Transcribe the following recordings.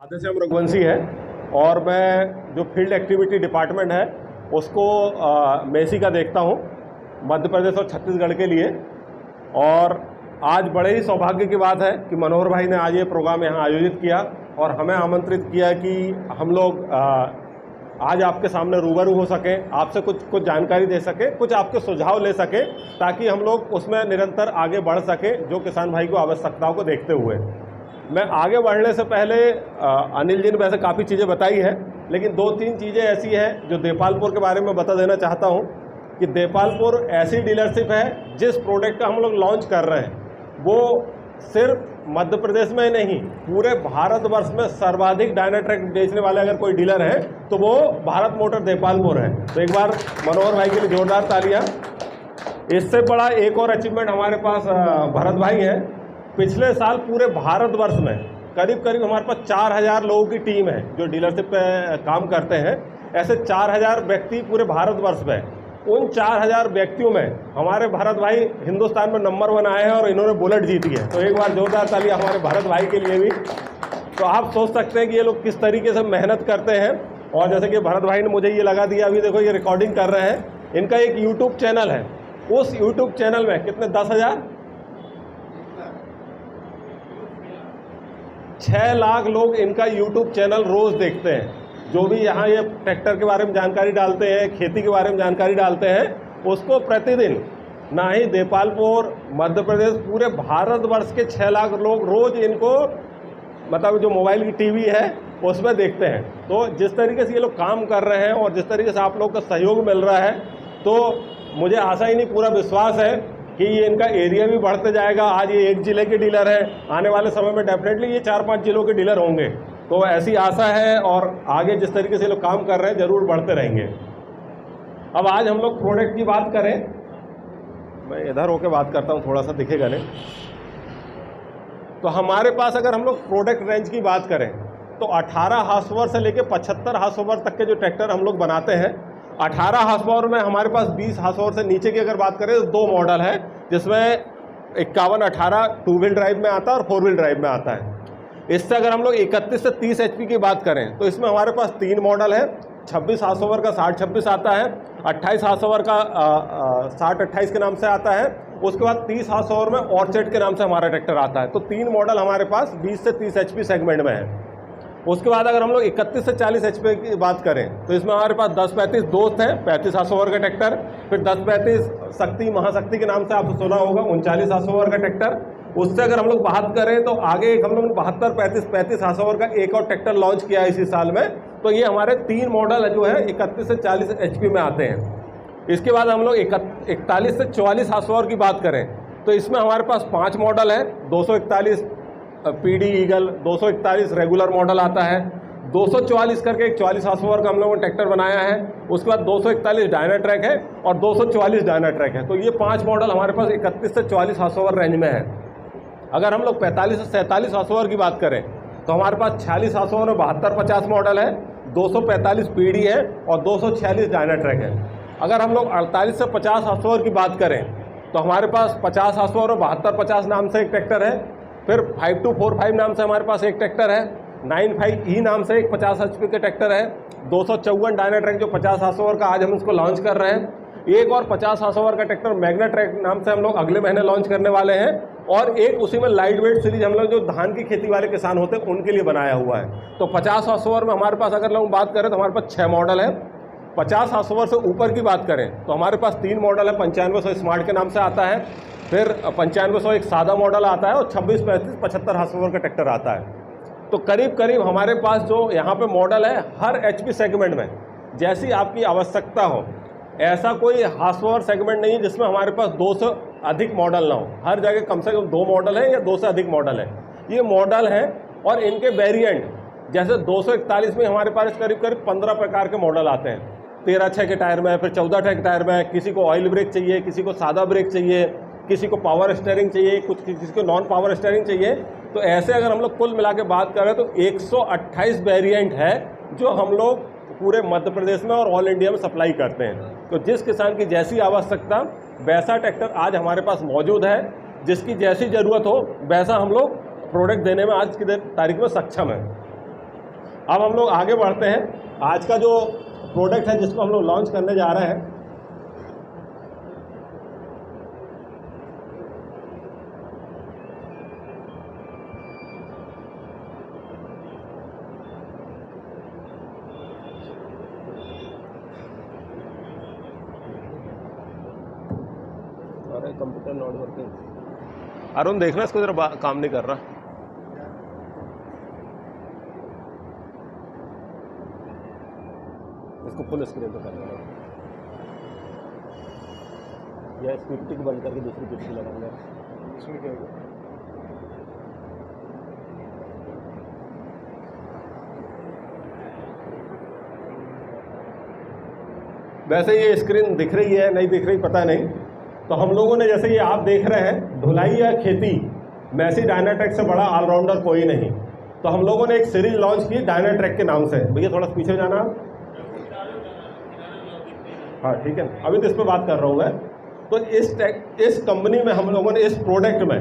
आदर्श से हम रघुवंशी है और मैं जो फील्ड एक्टिविटी डिपार्टमेंट है उसको मेसी का देखता हूँ मध्य प्रदेश और छत्तीसगढ़ के लिए। और आज बड़े ही सौभाग्य की बात है कि मनोहर भाई ने आज ये प्रोग्राम यहाँ आयोजित किया और हमें आमंत्रित किया कि हम लोग आज आपके सामने रूबरू हो सकें, आपसे कुछ जानकारी दे सकें, कुछ आपके सुझाव ले सकें ताकि हम लोग उसमें निरंतर आगे बढ़ सकें जो किसान भाई को आवश्यकताओं को देखते हुए। मैं आगे बढ़ने से पहले अनिल जी ने वैसे काफ़ी चीज़ें बताई है, लेकिन दो तीन चीज़ें ऐसी हैं जो देपालपुर के बारे में बता देना चाहता हूं कि देपालपुर ऐसी डीलरशिप है जिस प्रोडक्ट का हम लोग लॉन्च कर रहे हैं वो सिर्फ मध्य प्रदेश में नहीं पूरे भारतवर्ष में सर्वाधिक डायनाट्रैक बेचने वाले अगर कोई डीलर है तो वो भारत मोटर देपालपुर है। तो एक बार मनोहर भाई के लिए जोरदार तालियां। इससे बड़ा एक और अचीवमेंट हमारे पास भरत भाई है। पिछले साल पूरे भारतवर्ष में करीब करीब हमारे पास 4000 लोगों की टीम है जो डीलरशिप पे काम करते हैं। ऐसे 4000 व्यक्ति पूरे भारतवर्ष में, उन 4000 व्यक्तियों में हमारे भरत भाई हिंदुस्तान में नंबर 1 आए हैं और इन्होंने बुलेट जीती है। तो एक बार जोरदार तालियां हमारे भरत भाई के लिए भी। तो आप सोच सकते हैं कि ये लोग किस तरीके से मेहनत करते हैं। और जैसे कि भरत भाई ने मुझे ये लगा दिया, अभी देखो ये रिकॉर्डिंग कर रहे हैं। इनका एक यूट्यूब चैनल है, उस यूट्यूब चैनल में कितने 10,000 6 लाख लोग इनका यूट्यूब चैनल रोज़ देखते हैं। जो भी यहाँ ये ट्रैक्टर के बारे में जानकारी डालते हैं, खेती के बारे में जानकारी डालते हैं, उसको प्रतिदिन ना ही देपालपुर, मध्य प्रदेश, पूरे भारतवर्ष के 6 लाख लोग रोज़ इनको मतलब जो मोबाइल की टीवी है उसमें देखते हैं। तो जिस तरीके से ये लोग काम कर रहे हैं और जिस तरीके से आप लोग का सहयोग मिल रहा है तो मुझे आशा ही नहीं पूरा विश्वास है कि ये इनका एरिया भी बढ़ते जाएगा। आज ये एक ज़िले के डीलर है, आने वाले समय में डेफिनेटली ये 4-5 जिलों के डीलर होंगे। तो ऐसी आशा है और आगे जिस तरीके से लोग काम कर रहे हैं ज़रूर बढ़ते रहेंगे। अब आज हम लोग प्रोडक्ट की बात करें, मैं इधर होकर बात करता हूँ, थोड़ा सा दिखेगा नहीं। तो हमारे पास अगर हम लोग प्रोडक्ट रेंज की बात करें तो 18 हार्स पावर से लेकर 75 हार्स पावर तक के जो ट्रैक्टर हम लोग बनाते हैं। 18 हार्स पावर में हमारे पास 20 हार्स पावर से नीचे की अगर बात करें तो 2 मॉडल है, जिसमें 51-18 2 व्हील ड्राइव में आता है और 4 व्हील ड्राइव में आता है। इससे अगर हम लोग 31 से 30 HP की बात करें तो इसमें हमारे पास 3 मॉडल है। 26 हार्स पावर का 60-26 आता है, 28 हार्स पावर का 60-28 के नाम से आता है। उसके बाद 30 हार्स पावर में ऑर्चर्ड के नाम से हमारा ट्रैक्टर आता है। तो 3 मॉडल हमारे पास 20 से 30 HP सेगमेंट में है। उसके बाद अगर हम लोग 31 से 40 HP की बात करें तो इसमें हमारे पास 10-35 दोस्त है, 35 हार्स पावर का ट्रैक्टर। फिर 10-35 शक्ति महाशक्ति के नाम से आपने सुना होगा, 39 हार्स पावर का ट्रैक्टर। उससे अगर हम लोग बात करें तो आगे एक हम लोग 72-35 हार्स पावर का एक और ट्रैक्टर लॉन्च किया है इसी साल में। तो ये हमारे 3 मॉडल जो है 31 से 40 HP में आते हैं। इसके बाद हम लोग 41 से 44 हार्स पावर की बात करें तो इसमें हमारे पास 5 मॉडल है। 241 PD ईगल, 241 रेगुलर मॉडल आता है, 244 करके एक 44 हार्स पावर का हम लोगों ने ट्रैक्टर बनाया है। उसके बाद 241 डायनाट्रैक है और 244 डायनाट्रैक है। तो ये 5 मॉडल हमारे पास 31 से 44 हार्स पावर रेंज में है। अगर हम लोग 45 से 47 हार्स पावर की बात करें तो हमारे पास 46 हार्स पावर में 72-50 मॉडल है, 245 PD है और 246 डायनाट्रैक है। अगर हम लोग 48 से 50 हार्स पावर की बात करें तो हमारे पास 50 हार्स पावर और 72-50 नाम से एक ट्रैक्टर है। फिर 5245 नाम से हमारे पास एक ट्रैक्टर है, 95E नाम से एक 50 HP के ट्रैक्टर है, 254 डायनाट्रैक जो 50 हार्स पावर का आज हम इसको लॉन्च कर रहे हैं। एक और 50 हार्स पावर का ट्रैक्टर मैग्नाट्रैक नाम से हम लोग अगले महीने लॉन्च करने वाले हैं। और एक उसी में लाइट वेट सीरीज हम लोग जो धान की खेती वाले किसान होते हैं उनके लिए बनाया हुआ है। तो 50 हार्स पावर में हमारे पास अगर लोग बात करें तो हमारे पास 6 मॉडल है। 50 हार्स पावर से ऊपर की बात करें तो हमारे पास 3 मॉडल है। 9500 स्मार्ट के नाम से आता है, फिर 9500 एक सादा मॉडल आता है और 26-35-75 हार्स पावर का ट्रैक्टर आता है। तो करीब करीब हमारे पास जो यहाँ पे मॉडल है हर HP सेगमेंट में जैसी आपकी आवश्यकता हो, ऐसा कोई हार्स पावर सेगमेंट नहीं है जिसमें हमारे पास 2 से अधिक मॉडल ना हो। हर जगह कम से कम 2 मॉडल है या 2 से अधिक मॉडल है। ये मॉडल हैं और इनके वेरिएंट जैसे 241 में हमारे पास करीब करीब 15 प्रकार के मॉडल आते हैं। 13 के टायर में, फिर 14 के टायर में, किसी को ऑयल ब्रेक चाहिए, किसी को सादा ब्रेक चाहिए, किसी को पावर स्टीयरिंग चाहिए, किसी को नॉन पावर स्टीयरिंग चाहिए। तो ऐसे अगर हम लोग कुल मिला के बात करें तो 128 वेरिएंट है जो हम लोग पूरे मध्य प्रदेश में और ऑल इंडिया में सप्लाई करते हैं। तो जिस किसान की जैसी आवश्यकता वैसा ट्रैक्टर आज हमारे पास मौजूद है। जिसकी जैसी ज़रूरत हो वैसा हम लोग प्रोडक्ट देने में आज की तारीख में सक्षम है। अब हम लोग आगे बढ़ते हैं। आज का जो प्रोडक्ट है जिसको हम लोग लॉन्च करने जा रहे हैं, कंप्यूटर नॉट वर्किंग। अरुण देखना इसको जरा काम नहीं कर रहा। इसको फुल स्क्रीन पे करना है या इस पीपीटी को बंद करके दूसरी पीपीटी लगाना है। इसमें क्या होगा? वैसे ये स्क्रीन दिख रही है नहीं दिख रही पता नहीं। तो हम लोगों ने जैसे ये आप देख रहे हैं, ढुलाई या खेती मैसी डायनाट्रैक से बड़ा ऑलराउंडर कोई नहीं। तो हम लोगों ने एक सीरीज लॉन्च की डायनाट्रैक के नाम से। भैया थोड़ा पीछे जाना। हाँ ठीक है, अभी तो इस पर बात कर रहा हूँ मैं। तो इस कंपनी में हम लोगों ने, इस प्रोडक्ट में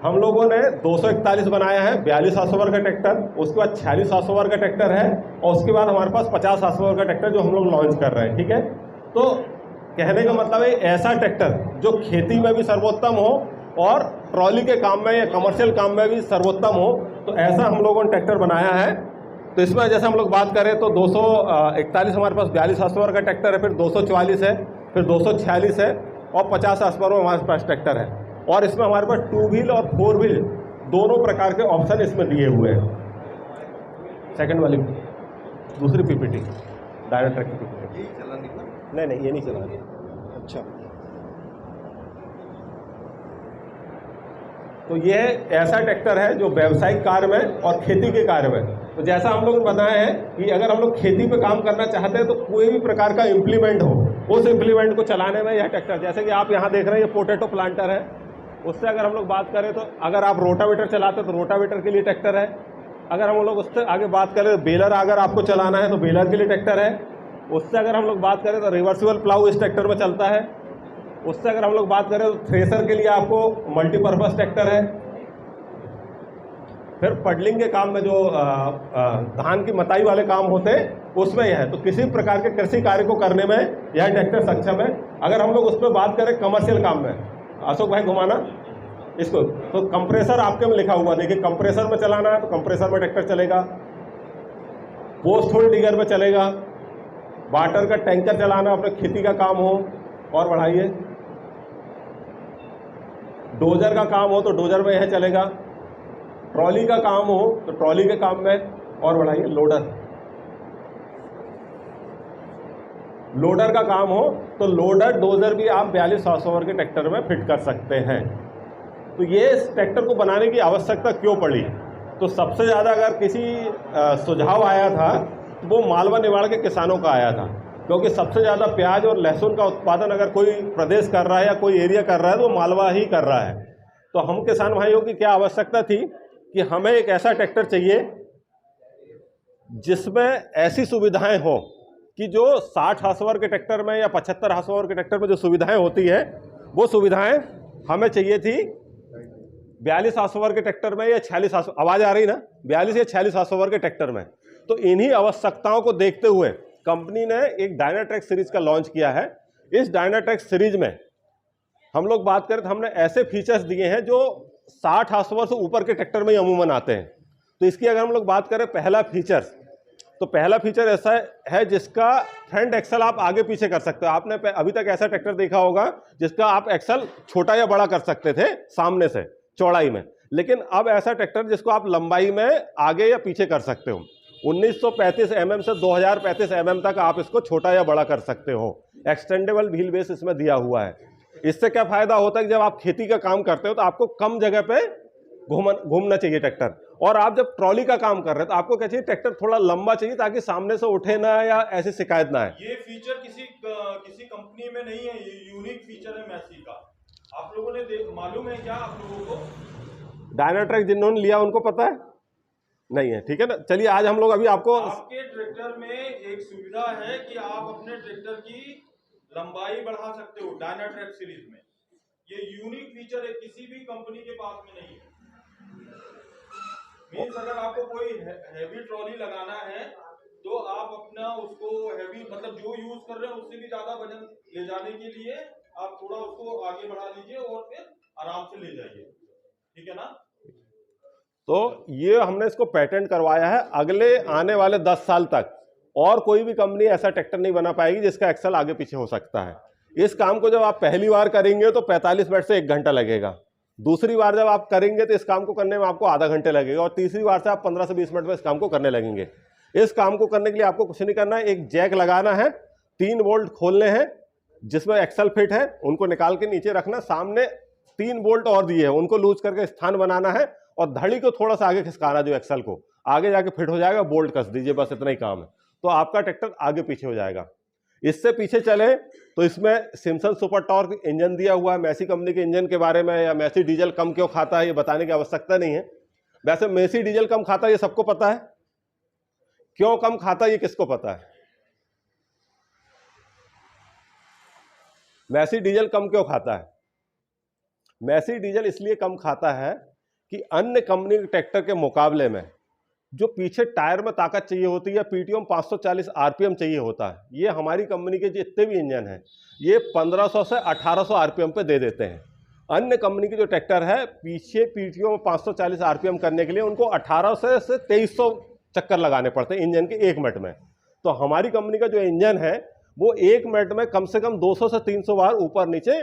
हम लोगों ने 241 बनाया है 42 हार्सपावर का ट्रैक्टर, उसके बाद 46 हार्सपावर का ट्रैक्टर है, और उसके बाद हमारे पास 50 हार्सपावर का ट्रैक्टर जो हम लोग लॉन्च कर रहे हैं। ठीक है, तो कहने का मतलब है ऐसा ट्रैक्टर जो खेती में भी सर्वोत्तम हो और ट्रॉली के काम में या कमर्शियल काम में भी सर्वोत्तम हो, तो ऐसा हम लोगों ने ट्रैक्टर बनाया है। तो इसमें जैसे हम लोग बात करें तो 241 हमारे पास 42 हार्सपावर का ट्रैक्टर है, फिर 244 है, फिर 246 है, और 50 हार्सपावर में हमारे पास ट्रैक्टर है। और इसमें हमारे पास 2 व्हील और 4 व्हील दोनों प्रकार के ऑप्शन इसमें दिए हुए हैं। सेकंड वाली दूसरी पीपीटी डायरेक्ट ट्रैक की पीपीटी नहीं ये नहीं चला रही। अच्छा, तो ये ऐसा ट्रैक्टर है जो व्यावसायिक कार्य में और खेती के कार्य में, तो जैसा हम लोग ने बताया है कि अगर हम लोग खेती पे काम करना चाहते हैं तो कोई भी प्रकार का इम्प्लीमेंट हो, उस इम्प्लीमेंट को चलाने में यह ट्रैक्टर, जैसे कि आप यहाँ देख रहे हैं ये पोटैटो प्लांटर है, उससे अगर हम लोग बात करें तो अगर आप रोटावेटर चलाते हैं तो रोटावेटर के लिए ट्रैक्टर है। अगर हम लोग उससे आगे बात करें तो बेलर अगर आपको चलाना है तो बेलर के लिए ट्रैक्टर है। उससे अगर हम लोग बात करें तो रिवर्सिबल प्लाऊ इस ट्रैक्टर में चलता है। उससे अगर हम लोग बात करें तो थ्रेसर के लिए आपको मल्टीपर्पज़ ट्रैक्टर है। फिर पडलिंग के काम में जो धान की मताई वाले काम होते हैं उसमें यह है। तो किसी प्रकार के कृषि कार्य को करने में यह ट्रैक्टर सक्षम है। अगर हम लोग उस पर बात करें कमर्शियल काम में, अशोक भाई घुमाना इसको, तो कंप्रेसर आपके में लिखा हुआ, देखिए कंप्रेसर में चलाना है तो कंप्रेसर में ट्रैक्टर चलेगा, पोस्ट होल डिगर में चलेगा, वाटर का टैंकर चलाना अपने खेती का काम हो और बढ़ाइए, डोजर का काम हो तो डोजर में यह चलेगा, ट्रॉली का काम हो तो ट्रॉली के काम में और बढ़ाइए, लोडर का काम हो तो लोडर डोजर भी आप 42 हार्सपावर के ट्रैक्टर में फिट कर सकते हैं। तो ये इस ट्रैक्टर को बनाने की आवश्यकता क्यों पड़ी? तो सबसे ज़्यादा अगर किसी सुझाव आया था तो वो मालवा निवाड़ के किसानों का आया था, क्योंकि सबसे ज़्यादा प्याज और लहसुन का उत्पादन अगर कोई प्रदेश कर रहा है या कोई एरिया कर रहा है तो वो मालवा ही कर रहा है। तो हम किसान भाइयों की क्या आवश्यकता थी कि हमें एक ऐसा ट्रैक्टर चाहिए जिसमें ऐसी सुविधाएं हो कि जो 60 हार्सपावर के ट्रैक्टर में या 75 हार्सपावर के ट्रैक्टर में जो सुविधाएं होती है वो सुविधाएं हमें चाहिए थी 42 हार्सपावर के ट्रैक्टर में या 46 हार्सपावर, आवाज़ आ रही ना, 42 या 46 हार्सपावर के ट्रैक्टर में। तो इन्हीं आवश्यकताओं को देखते हुए कंपनी ने एक डायनाट्रैक सीरीज का लॉन्च किया है। इस डायनाट्रैक सीरीज में हम लोग बात करें तो हमने ऐसे फीचर्स दिए हैं जो 60 हार्सपावर से ऊपर के ट्रैक्टर में ही अमूमन आते हैं। तो इसकी अगर हम लोग बात करें पहला फीचर ऐसा है जिसका फ्रंट एक्सल आप आगे पीछे कर सकते हो। आपने अभी तक ऐसा ट्रैक्टर देखा होगा जिसका आप एक्सल छोटा या बड़ा कर सकते थे सामने से चौड़ाई में, लेकिन अब ऐसा ट्रैक्टर जिसको आप लंबाई में आगे या पीछे कर सकते हो। 1935 mm से 2035 mm तक आप इसको छोटा या बड़ा कर सकते हो। एक्सटेंडेबल व्हील बेस इसमें दिया हुआ है। इससे क्या फायदा होता है कि जब आप खेती का काम करते हो तो आपको कम जगह पे घूमना चाहिए ट्रैक्टर, और आप जब ट्रॉली का काम कर रहे हो तो आपको क्या चाहिए, ट्रैक्टर थोड़ा लंबा चाहिए ताकि सामने से उठे ना या ऐसी शिकायत ना है। ये फीचर किसी कंपनी में नहीं है, ये यूनिक फीचर है मैसी का। आप लोगों ने मालूम है क्या आप लोगों को? डायनाट्रैक जिन्होंने लिया उनको पता है नहीं है, ठीक है ना। चलिए आज हम लोग अभी आपके ट्रैक्टर में एक सुविधा है कि आप अपने ट्रैक्टर की लंबाई बढ़ा सकते हो डायनाट्रैक सीरीज में। ये यूनिक फीचर है, किसी भी कंपनी के पास में नहीं है। मीन्स अगर आपको कोई हैवी ट्रॉली लगाना है तो आप अपना उसको हैवी मतलब जो यूज कर रहे हैं उससे भी ज्यादा वजन ले जाने के लिए आप थोड़ा उसको आगे बढ़ा लीजिए और फिर आराम से ले जाइए, ठीक है ना। तो ये हमने इसको पेटेंट करवाया है, अगले आने वाले 10 साल तक और कोई भी कंपनी ऐसा ट्रैक्टर नहीं बना पाएगी जिसका एक्सल आगे पीछे हो सकता है। इस काम को जब आप पहली बार करेंगे तो 45 मिनट से 1 घंटा लगेगा, दूसरी बार जब आप करेंगे तो इस काम को करने में आपको आधा घंटे लगेगा, और तीसरी बार से आप 15 से 20 मिनट में इस काम को करने लगेंगे। इस काम को करने के लिए आपको कुछ नहीं करना है, एक जैक लगाना है, 3 बोल्ट खोलने हैं जिसमें एक्सल फिट है, उनको निकाल के नीचे रखना, सामने 3 बोल्ट और दिए हैं उनको लूज करके स्थान बनाना है, और धड़ी को थोड़ा सा आगे खिसकाना जो एक्सल को, आगे जाके फिट हो जाएगा, बोल्ट कस दीजिए, बस इतना ही काम है, तो आपका ट्रैक्टर आगे पीछे हो जाएगा। इससे पीछे चले तो इसमें सिम्सन सुपर टॉर्क इंजन दिया हुआ है। मैसी कंपनी के इंजन के बारे में या मैसी डीजल कम क्यों खाता है ये बताने की आवश्यकता नहीं है। वैसे मैसी डीजल कम खाता है ये सबको पता है, क्यों कम खाता है ये किसको पता है? मैसी डीजल कम क्यों खाता है? मैसी डीजल इसलिए कम खाता है कि अन्य कंपनी के ट्रैक्टर के मुकाबले में जो पीछे टायर में ताकत चाहिए होती है, पीटीओ में 540 आरपीएम चाहिए होता है, ये हमारी कंपनी के जितने भी इंजन हैं ये 1500 से 1800 आरपीएम पे दे देते हैं। अन्य कंपनी के जो ट्रैक्टर है पीछे पीटीओ में 540 आरपीएम करने के लिए उनको 1800 से 2300 चक्कर लगाने पड़ते हैं इंजन के 1 मिनट में। तो हमारी कंपनी का जो इंजन है वो 1 मिनट में कम से कम 200 से 300 बार ऊपर नीचे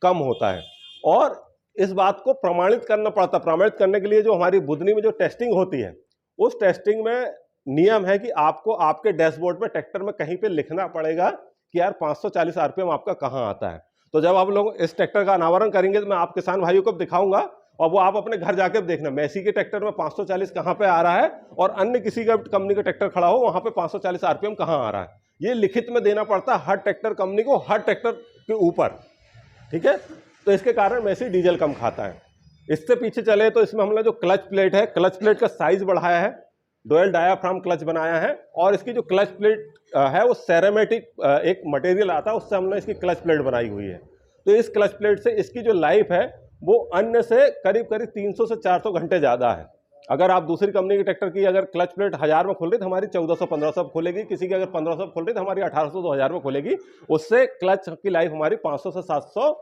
कम होता है, और इस बात को प्रमाणित करना पड़ता है। प्रमाणित करने के लिए जो हमारी बुधनी में जो टेस्टिंग होती है, उस टेस्टिंग में नियम है कि आपको आपके डैशबोर्ड में ट्रैक्टर में कहीं पे लिखना पड़ेगा कि यार 540 आरपीएम आपका कहाँ आता है। तो जब आप लोग इस ट्रैक्टर का अनावरण करेंगे तो मैं आप किसान भाइयों को दिखाऊंगा, और वो आप अपने घर जाकर देखना मैसी के ट्रैक्टर में 540 कहाँ पे आ रहा है और अन्य किसी का कंपनी का ट्रैक्टर खड़ा हो वहां पे 540 आरपीएम कहाँ आ रहा है। ये लिखित में देना पड़ता है हर ट्रैक्टर कंपनी को, हर ट्रैक्टर के ऊपर, ठीक है। तो इसके कारण मैसी डीजल कम खाता है। इससे पीछे चले तो इसमें हमने जो क्लच प्लेट है, क्लच प्लेट का साइज बढ़ाया है, डुअल डायाफ्राम क्लच बनाया है, और इसकी जो क्लच प्लेट है वो सेरेमेटिक एक मटेरियल आता है, उससे हमने इसकी क्लच प्लेट बनाई हुई है। तो इस क्लच प्लेट से इसकी जो लाइफ है वो अन्य से करीब करीब 300 से 400 घंटे ज़्यादा है। अगर आप दूसरी कंपनी के ट्रैक्टर की अगर क्लच प्लेट 1000 में खोल रही तो हमारी 1400-1500 खोलेगी, किसी की अगर 1500 खोल रही तो हमारी 1800-2000 में खोलेगी। उससे क्लच की लाइफ हमारी 500 से 700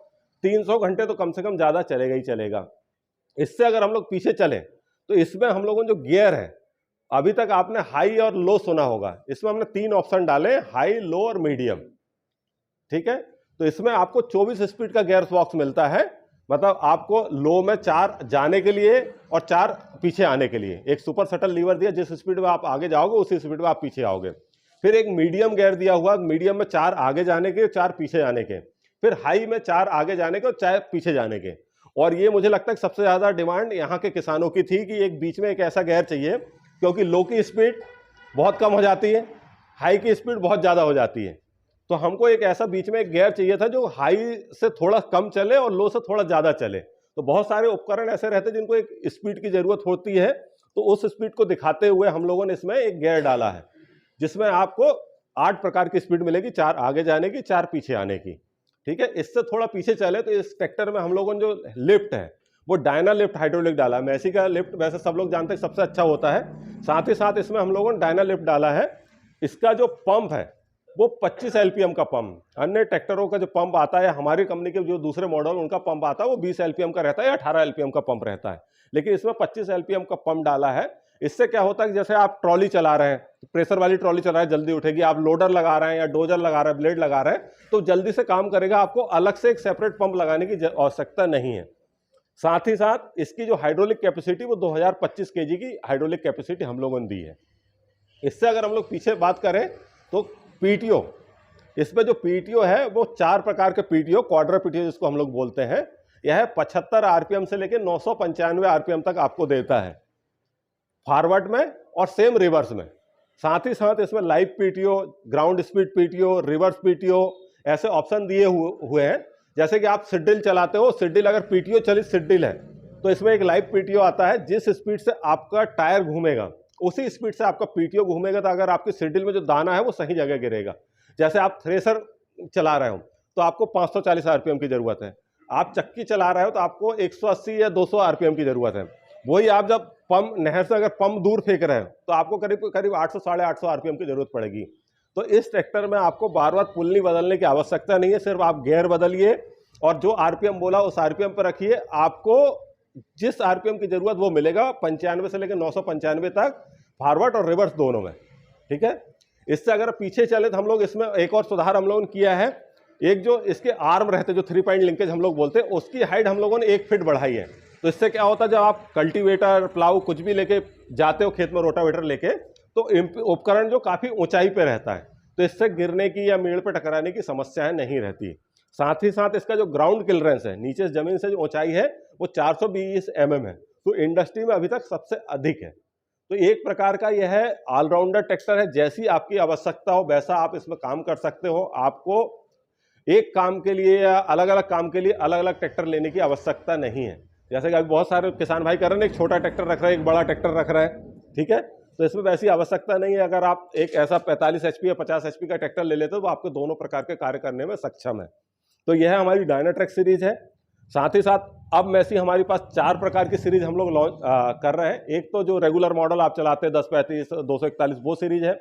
300 घंटे तो कम से कम ज़्यादा चलेगा ही चलेगा। इससे अगर हम लोग पीछे चलें तो इसमें हम लोगों ने जो गियर है, अभी तक आपने हाई और लो सुना होगा, इसमें हमने 3 ऑप्शन डाले, हाई, लो और मीडियम, ठीक है। तो इसमें आपको 24 स्पीड का गियर बॉक्स मिलता है, मतलब आपको लो में 4 जाने के लिए और 4 पीछे आने के लिए। एक सुपर सटल लीवर दिया, जिस स्पीड में आप आगे जाओगे उसी स्पीड में आप पीछे आओगे। फिर एक मीडियम गियर दिया हुआ, मीडियम में 4 आगे जाने के, 4 पीछे जाने के। फिर हाई में 4 आगे जाने के और 4 पीछे जाने के। और ये मुझे लगता है सबसे ज़्यादा डिमांड यहाँ के किसानों की थी कि एक बीच में एक ऐसा गियर चाहिए, क्योंकि लो की स्पीड बहुत कम हो जाती है, हाई की स्पीड बहुत ज़्यादा हो जाती है। तो हमको एक ऐसा बीच में एक गियर चाहिए था जो हाई से थोड़ा कम चले और लो से थोड़ा ज़्यादा चले। तो बहुत सारे उपकरण ऐसे रहते हैं जिनको एक स्पीड की ज़रूरत होती है, तो उस स्पीड को दिखाते हुए हम लोगों ने इसमें एक गियर डाला है, जिसमें आपको 8 प्रकार की स्पीड मिलेगी, 4 आगे जाने की, 4 पीछे आने की, ठीक है। इससे थोड़ा पीछे चले तो इस ट्रैक्टर में हम लोगों ने जो लिफ्ट है वो डायना लिफ्ट हाइड्रोलिक डाला है। मैसी का लिफ्ट वैसे सब लोग जानते हैं सबसे अच्छा होता है, साथ ही साथ इसमें हम लोगों ने डायना लिफ्ट डाला है। इसका जो पंप है वो 25 एलपीएम का पंप, अन्य ट्रैक्टरों का जो पंप आता है, हमारी कंपनी के जो दूसरे मॉडल उनका पंप आता है वो 20 एलपीएम का रहता है या 18 एलपीएम का पंप रहता है, लेकिन इसमें 25 एलपीएम का पंप डाला है। इससे क्या होता है कि जैसे आप ट्रॉली चला रहे हैं, प्रेशर वाली ट्रॉली चला रहे हैं, जल्दी उठेगी। आप लोडर लगा रहे हैं या डोजर लगा रहे हैं, ब्लेड लगा रहे हैं, तो जल्दी से काम करेगा, आपको अलग से एक सेपरेट पंप लगाने की आवश्यकता नहीं है। साथ ही साथ इसकी जो हाइड्रोलिक कैपेसिटी वो 2025 केजी की हाइड्रोलिक कैपेसिटी हम लोगों ने दी है। इससे अगर हम लोग पीछे बात करें तो पीटीओ, इसमें जो पीटीओ है वो 4 प्रकार के पीटीओ, क्वाड्रा पीटीओ जिसको हम लोग बोलते हैं, यह 75 आरपीएम से लेकर 995 आरपीएम तक आपको देता है फॉरवर्ड में और सेम रिवर्स में। साथ ही साथ इसमें live PTO, ground speed PTO, reverse PTO ऐसे ऑप्शन दिए हुए हैं। जैसे कि आप सिड्डिल चलाते हो, सिड्डिल अगर पीटीओ चली सिड्डिल है तो इसमें एक लाइव पीटीओ आता है, जिस स्पीड से आपका टायर घूमेगा उसी स्पीड से आपका पीटीओ घूमेगा, तो अगर आपकी सिड्डिल में जो दाना है वो सही जगह गिरेगा। जैसे आप थ्रेसर चला रहे हो तो आपको 540 आरपीएम की जरूरत है, आप चक्की चला रहे हो तो आपको 180 या 200 आरपीएम की जरूरत है। वही आप जब पंप, नहर से अगर पंप दूर फेंक रहे हैं तो आपको करीब करीब 800 साढ़े 800 आरपीएम की जरूरत पड़ेगी। तो इस ट्रैक्टर में आपको बार बार पुल्ली बदलने की आवश्यकता नहीं है, सिर्फ आप गियर बदलिए और जो आरपीएम बोला उस आरपीएम पर रखिए, आपको जिस आरपीएम की जरूरत वो मिलेगा 95 से लेकर 995 तक, फॉरवर्ड और रिवर्स दोनों में। ठीक है, इससे अगर पीछे चले तो हम लोग इसमें एक और सुधार हम लोगों ने किया है, एक जो इसके आर्म रहते जो 3 पॉइंट लिंकेज हम लोग बोलते हैं, उसकी हाइट हम लोगों ने 1 फीट बढ़ाई है। तो इससे क्या होता है, जब आप कल्टीवेटर, प्लाऊ कुछ भी लेके जाते हो खेत में, रोटावेटर लेके, तो उपकरण जो काफी ऊंचाई पे रहता है, तो इससे गिरने की या मेड़ पे टकराने की समस्याएं नहीं रहती। साथ ही साथ इसका जो ग्राउंड क्लियरेंस है, नीचे जमीन से जो ऊंचाई है वो 420 mm है, तो इंडस्ट्री में अभी तक सबसे अधिक है। तो एक प्रकार का यह ऑलराउंडर ट्रैक्टर है, जैसी आपकी आवश्यकता हो वैसा आप इसमें काम कर सकते हो। आपको एक काम के लिए या अलग अलग काम के लिए अलग अलग ट्रैक्टर लेने की आवश्यकता नहीं है। जैसे कि अभी बहुत सारे किसान भाई कर रहे हैं, एक छोटा ट्रैक्टर रख रहे हैं, एक बड़ा ट्रैक्टर रख रहे हैं, ठीक है, तो इसमें वैसी आवश्यकता नहीं है। अगर आप एक ऐसा 45 HP या 50 HP का ट्रैक्टर ले लेते हो तो आपको दोनों प्रकार के कार्य करने में सक्षम है। तो यह हमारी डायनाट्रेक सीरीज है। साथ ही साथ अब मैसी हमारे पास 4 प्रकार की सीरीज हम लोग लॉन्च कर रहे हैं। एक तो जो रेगुलर मॉडल आप चलाते हैं 1035, 241, वो सीरीज है।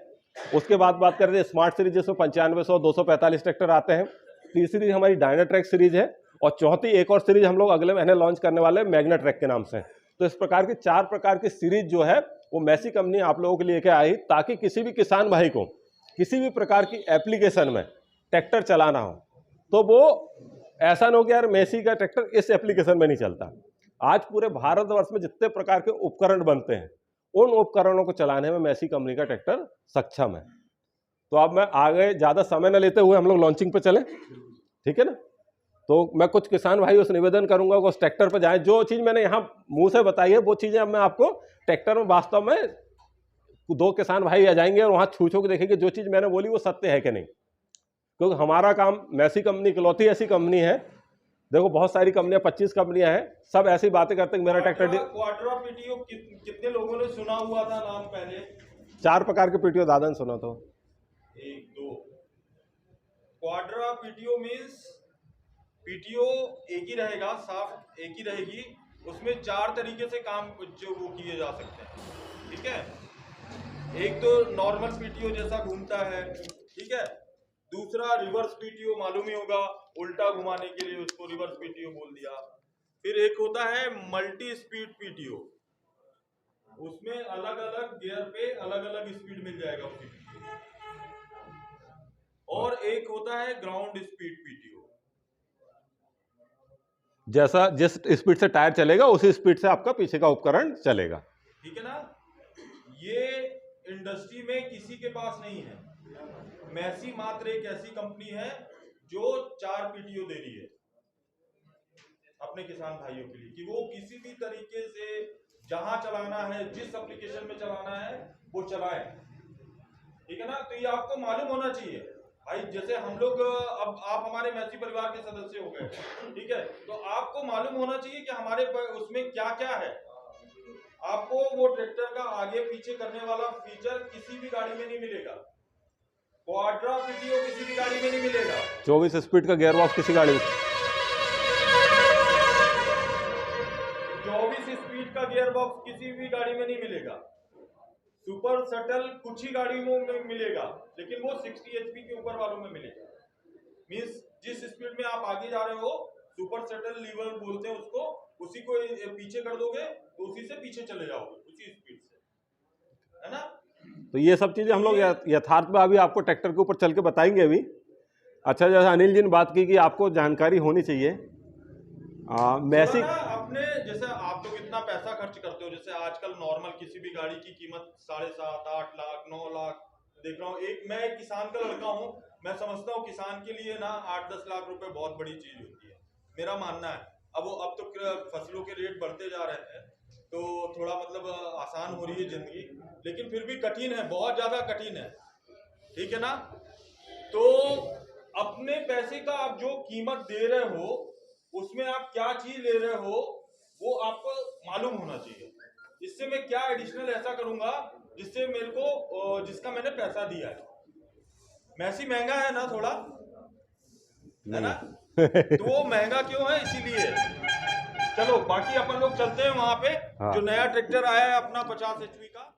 उसके बाद बात करते हैं स्मार्ट सीरीज, जिसमें 9500, 245 ट्रैक्टर आते हैं। तीसरी हमारी डायनाट्रेक सीरीज है और चौथी एक और सीरीज हम लोग अगले महीने लॉन्च करने वाले हैं मैग्नाट्रेक के नाम से। तो इस प्रकार की 4 प्रकार की सीरीज जो है वो मैसी कंपनी आप लोगों के लिए लेके आई, ताकि किसी भी किसान भाई को किसी भी प्रकार की एप्लीकेशन में ट्रैक्टर चलाना हो तो वो ऐसा ना हो कि यार मैसी का ट्रैक्टर इस एप्लीकेशन में नहीं चलता। आज पूरे भारतवर्ष में जितने प्रकार के उपकरण बनते हैं, उन उपकरणों को चलाने में मैसी कंपनी का ट्रैक्टर सक्षम है। तो अब मैं आगे ज़्यादा समय न लेते हुए हम लोग लॉन्चिंग पे चले, ठीक है ना। तो मैं कुछ किसान भाई उस निवेदन करूंगा कि उस ट्रैक्टर पर जाएं। जो चीज़ मैंने यहाँ मुंह से बताई है वो चीज़ें अब मैं आपको ट्रैक्टर में वास्तव में 2 किसान भाई आ जाएंगे और वहाँ छू के देखेंगे जो चीज़ मैंने बोली वो सत्य है कि नहीं। क्योंकि हमारा काम, मैसी कंपनी इकलौती ऐसी कंपनी है, देखो बहुत सारी कंपनियां, 25 कंपनियां हैं, सब ऐसी बातें करते हैं मेरा ट्रैक्टर। क्वाड्रा पीटीओ कितने लोगों ने सुना हुआ था नाम पहले? 4 प्रकार के पीटीओ दादा ने सुना तो 1 2 क्वाड्रा पीटीओ मींस पीटीओ एक ही रहेगा, साफ एक ही रहेगी, उसमें 4 तरीके से काम जो वो किए जा सकते हैं। ठीक है, एक तो नॉर्मल पीटीओ जैसा घूमता है, ठीक है। दूसरा रिवर्स पीटीओ, मालूम ही होगा, उल्टा घुमाने के लिए उसको रिवर्स पीटीओ बोल दिया। फिर एक होता है मल्टी स्पीड पीटीओ, उसमें अलग अलग गियर पे अलग अलग स्पीड मिल जाएगा उसी पीटीओ। और एक होता है ग्राउंड स्पीड पीटीओ, जैसा जिस स्पीड से टायर चलेगा उसी स्पीड से आपका पीछे का उपकरण चलेगा। ठीक है ना। ये इंडस्ट्री में किसी के पास नहीं है। मैसी मात्र एक ऐसी कंपनी है जो 4 पीटीओ दे रही है अपने किसान भाइयों के लिए, कि वो किसी भी तरीके से जहां चलाना है, जिस एप्लीकेशन में चलाना है वो चलाए। ठीक है ना। तो ये आपको मालूम होना चाहिए भाई, जैसे हम लोग, अब आप हमारे मैसी परिवार के सदस्य हो गए, ठीक है, तो आपको मालूम होना चाहिए कि हमारे उसमें क्या क्या है। आपको वो ट्रैक्टर का आगे पीछे करने वाला फीचर किसी भी गाड़ी में नहीं मिलेगा। क्वाड्रा पीटीओ किसी भी गाड़ी में नहीं मिलेगा। 24 स्पीड का गियर बॉक्स किसी गाड़ी में, 24 स्पीड का गियर बॉक्स किसी भी गाड़ी में नहीं मिलेगा। सुपर सटल कुछ ही गाड़ियों में मिलेगा, लेकिन वो 60 HP के ऊपर वालों में मिलेगा। मींस जिस स्पीड में आप आगे जा रहे हो, सुपर सटल लीवर बोलते हैं उसको, उसी को पीछे कर दोगे तो उसी से पीछे चले जाओगे, उसी स्पीड से, है ना। तो ये सब चीजें हम लोग यथार्थ में अभी आपको ट्रैक्टर के ऊपर चल के बताएंगे अभी। अच्छा, जैसे अनिल जी ने बात की कि आपको जानकारी होनी चाहिए मैसी अपने, जैसे आप लोग इतना पैसा खर्च करते हो, जैसे आजकल नॉर्मल किसी भी गाड़ी की कीमत 7.5 8 लाख 9 लाख देख रहा हूँ। मैं एक किसान का लड़का हूँ, मैं समझता हूँ किसान के लिए ना 8-10 लाख रुपए बहुत बड़ी चीज होती है, मेरा मानना है। अब तो फसलों के रेट बढ़ते जा रहे हैं तो थोड़ा मतलब आसान हो रही है जिंदगी, लेकिन फिर भी कठिन है, बहुत ज्यादा कठिन है। ठीक है ना। तो अपने पैसे का आप जो कीमत दे रहे हो, उसमें आप क्या चीज ले रहे हो वो आपको मालूम होना चाहिए। इससे मैं क्या एडिशनल ऐसा करूंगा जिससे मेरे को, जिसका मैंने पैसा दिया है। मैसी महंगा है ना थोड़ा, है ना। तो वो महंगा क्यों है, इसीलिए चलो बाकी अपन लोग चलते हैं वहां पे। हाँ। जो नया ट्रैक्टर आया है अपना 50 HP का।